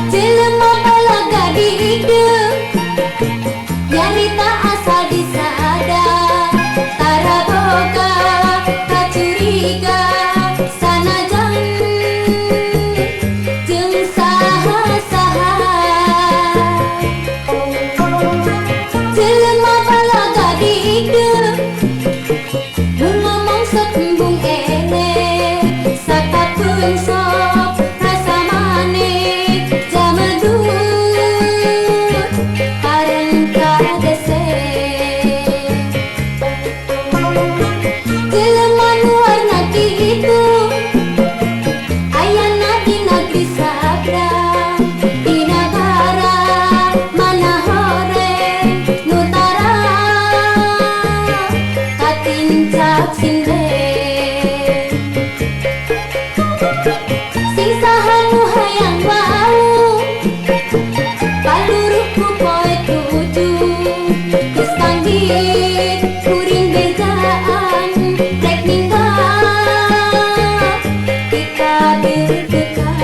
Jelema balaga di hideung nyarita asal disada tara boga kacuriga sanajan jeung saha-saha. Jelema balaga di hideung mun ngomong sok embung ele sakapeun sok rasa maneh jamedut kareng kadese. Jelema nu warna kitu ayana di negeri sabda di nagara mana horeng nutara katincak sinden. Sing saha nu hayang bau paluruhku poe tuju geus kanggit kuring bejaan rek ninggal di kabeur teukan.